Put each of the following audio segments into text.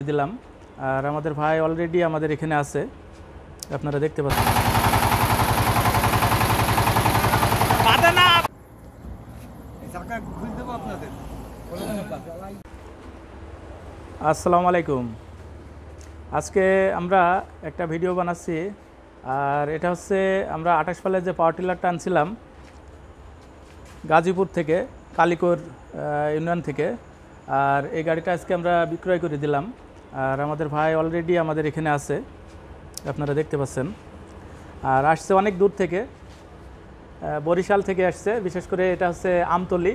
দিলাম। আর আমাদের ভাই অলরেডি আমাদের এখানে আছে, আপনারা দেখতে পাচ্ছেন। আসসালামু আলাইকুম। আজকে আমরা একটা ভিডিও বানাচ্ছি, আর এটা হচ্ছে আমরা 28 ফালের যে পাওয়ার টিলারটা আনছিলাম গাজীপুর থেকে, কালিকোর ইউনিয়ন থেকে। আর এই গাড়িটা আজকে আমরা বিক্রয় করে দিলাম। আর আমাদের ভাই অলরেডি আমাদের এখানে আছে, আপনারা দেখতে পাচ্ছেন। আর আসছে অনেক দূর থেকে, বরিশাল থেকে আসছে। বিশেষ করে এটা হচ্ছে আমতলী,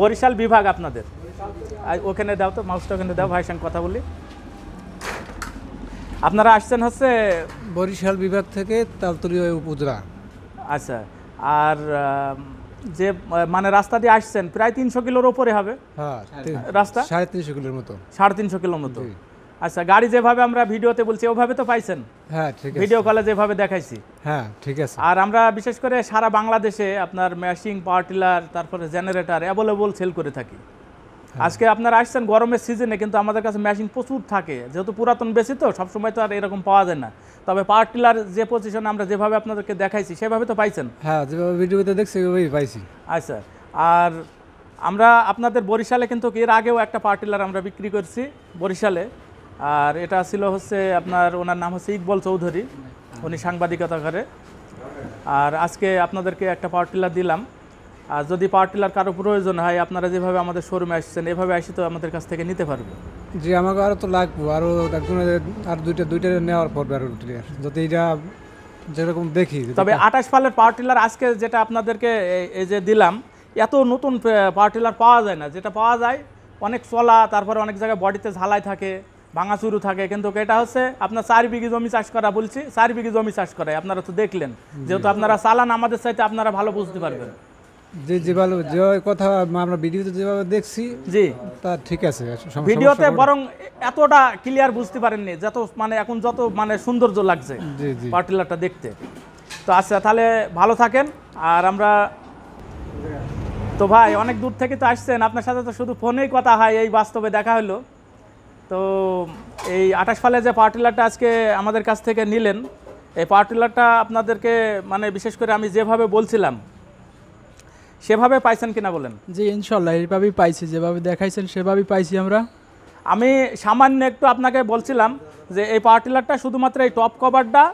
বরিশাল বিভাগ আপনাদের। ওখানে দাও তো, মাউসটা ওখানে দাও, ভাইয়ের সঙ্গে কথা বলি। আপনারা আসছেন হচ্ছে বরিশাল বিভাগ থেকে তালতলী উপজেলা। আচ্ছা, আর যে মানে রাস্তা দিয়ে আসছেন প্রায় 300 কিলোর উপরে হবে। হ্যাঁ, রাস্তা 350 কিলোর মতো। 350 কিলোর মতো। আচ্ছা, গাড়ি যেভাবে আমরা ভিডিওতে বলছি ওভাবে তো পাইছেন? হ্যাঁ, ঠিক আছে। ভিডিও কলে যেভাবে দেখাইছি, হ্যাঁ, ঠিক আছে। আর আমরা বিশেষ করে সারা বাংলাদেশে আপনার মেশিং, পাওয়ার টিলার, তারপরে জেনারেটর অ্যাভেলেবল সেল করে থাকি। আজকে আপনারা আসছেন গরমের সিজনে, কিন্তু আমাদের কাছে মেশিন প্রচুর থাকে, যেহেতু পুরাতন বেশি তো সবসময় তো আর এরকম পাওয়া যায় না। তবে পাওয়ার টিলার যে পজিশনে আমরা যেভাবে আপনাদেরকে দেখাইছি সেভাবে তো পাইছেন? হ্যাঁ, যেভাবে ভিডিওতে দেখছি ওইভাবেই পাইছি। আচ্ছা, আর আমরা আপনাদের বরিশালে কিন্তু এর আগেও একটা পাওয়ার টিলার আমরা বিক্রি করছি বরিশালে। আর এটা ছিল হচ্ছে আপনার, ওনার নাম হচ্ছে ইকবল চৌধুরী, উনি সাংবাদিকতা করে। আর আজকে আপনাদেরকে একটা পাওয়ার টিলার দিলাম। আর যদি পাওয়ার টিলার কারো প্রয়োজন হয়, আপনারা যেভাবে আমাদের শোরুমে আসছেন এভাবে আসি তো আমাদের কাছ থেকে নিতে পারবে। জি, আমাকে আরও তো লাগবো, আরও আর দুইটা নেওয়ার পড়বে আরও যদি এটা যেরকম দেখি। তবে 28 ফালের পাওয়ার টিলার আজকে যেটা আপনাদেরকে এই যে দিলাম, এত নতুন পাওয়ার টিলার পাওয়া যায় না। যেটা পাওয়া যায় অনেক চলা, তারপরে অনেক জায়গায় বডিতে ঝালাই থাকে, ভাঙাচুরু থাকে। কিন্তু এটা হচ্ছে আপনার 4 বিঘি জমি চাষ করা, বলছি 4 বিঘি জমি চাষ করা। আপনারা তো দেখলেন, যেহেতু আপনারা চালান আমাদের চাইতে আপনারা ভালো বুঝতে পারবেন। যে ভালো যে কথা আমরা ভিডিওতে যেভাবে দেখছি, জি তা ঠিক আছে। ভিডিওতে বরং এতটা ক্লিয়ার বুঝতে পারেননি, যত মানে এখন যত মানে সৌন্দর্য লাগছে পাওয়ার টিলারটা দেখতে। তো আচ্ছা, তাহলে ভালো থাকেন। আর আমরা তো ভাই অনেক দূর থেকে তো আসছেন, আপনার সাথে তো শুধু ফোনেই কথা হয়, এই বাস্তবে দেখা হলো। তো এই 28 ফালে যে পাওয়ার টিলারটা আজকে আমাদের কাছ থেকে নিলেন, এই পাওয়ার টিলারটা আপনাদেরকে মানে বিশেষ করে আমি যেভাবে বলছিলাম সেভাবে পাইছেন কিনা বলেন? জি, ইনশাল্লাহ এইভাবেই পাইছি, যেভাবে দেখাইছেন সেভাবেই পাইছি আমরা। আমি সামান্য একটু আপনাকে বলছিলাম যে এই পাওয়ার টিলারটা শুধুমাত্র এই টপ কভারটা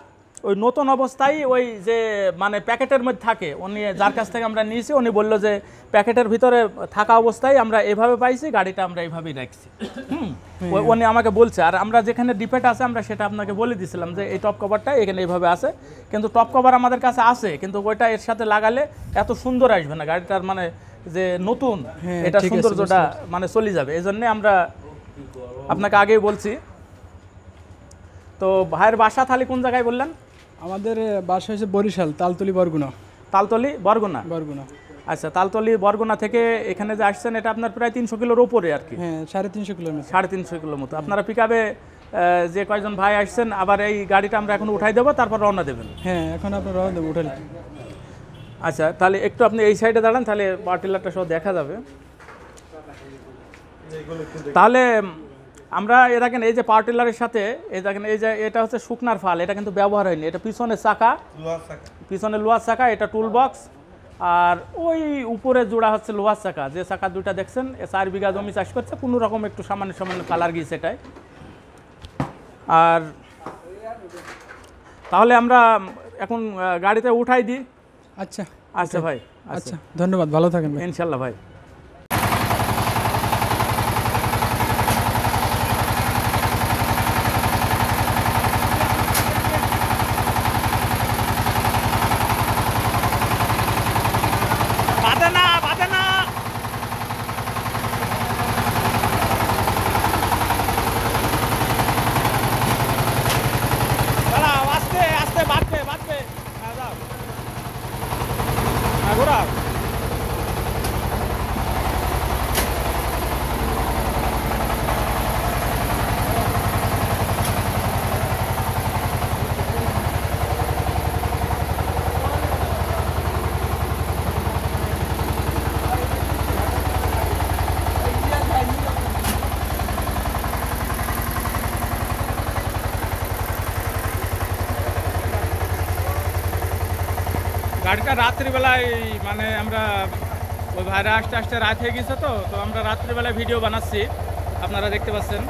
ওই নতুন অবস্থায় ওই যে মানে প্যাকেটের মধ্যে থাকে, উনি যার কাছ থেকে আমরা নিয়েছি উনি বললো যে প্যাকেটের ভিতরে থাকা অবস্থায় আমরা এভাবে পাইছি, গাড়িটা আমরা এইভাবেই রাখছি। উনি আমাকে বলছে। আর আমরা যেখানে ডিফেক্ট আছে আমরা সেটা আপনাকে বলে দিয়েছিলাম যে এই টপ কভারটা এখানে এইভাবে আছে, কিন্তু টপ কভার আমাদের কাছে আছে, কিন্তু ওইটা এর সাথে লাগালে এত সুন্দর আসবে না গাড়িটার, মানে যে নতুন এটা সৌন্দর্যটা মানে চলে যাবে। এই জন্যে আমরা আপনাকে আগেই বলছি। তো ভাইয়ের বাসা তাহলে কোন জায়গায় বললেন? আমাদের বাসা হচ্ছে বরিশাল, তালতলী বরগুনা। তালতলী বরগুনা। বরগুনা। আচ্ছা, তালতলী বরগুনা থেকে এখানে যে আসছেন এটা আপনার প্রায় 300 কিলোর উপরে আর কি। হ্যাঁ, 350 কিলোমিটার। 350 কিলোর মতো। আপনারা পিকআপে যে কয়জন ভাই আসছেন, আবার এই গাড়িটা আমরা এখন উঠাই দেবো, তারপর রওনা দেবেন? হ্যাঁ, এখন আপনার রওনা দেবো, উঠালে। আচ্ছা, তাহলে একটু আপনি এই সাইডে দাঁড়ান, তাহলে পাওয়ার টিলারটা সব দেখা যাবে। তাহলে আমরা দেখেন এই যে পাওয়ার টিলারের সাথে এই দেখেন এই যে এটা হচ্ছে শুকনার ফাল, এটা কিন্তু ব্যবহার হয়নি। এটা পিছনের চাকা, পিছনে লোহার চাকা, এটা টুল বক্স। আর ওই উপরে জোড়া হচ্ছে লোহার চাকা, যে চাকা দুইটা দেখছেন। 4 বিঘা জমি চাষ করছে, কোনো রকম একটু সামান্য সামান্য কালার গিয়েছে এটাই। আর তাহলে আমরা এখন গাড়িতে উঠাই দিই। আচ্ছা আচ্ছা ভাই, আচ্ছা, ধন্যবাদ, ভালো থাকেন ইনশাল্লাহ ভাই। গাড়িটা রাত্রিবেলায় মানে আমরা ওই ভাইরা আসতে আসতে রাত হয়ে গেছে, তো তো আমরা রাত্রিবেলায় ভিডিও বানাচ্ছি, আপনারা দেখতে পাচ্ছেন।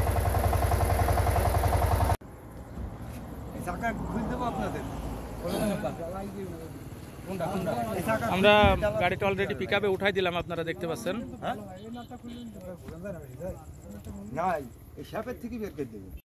আমরা গাড়িটা অলরেডি পিক আপে উঠাই দিলাম, আপনারা দেখতে পাচ্ছেন। না এই সাপের থেকে বের করে দেবে।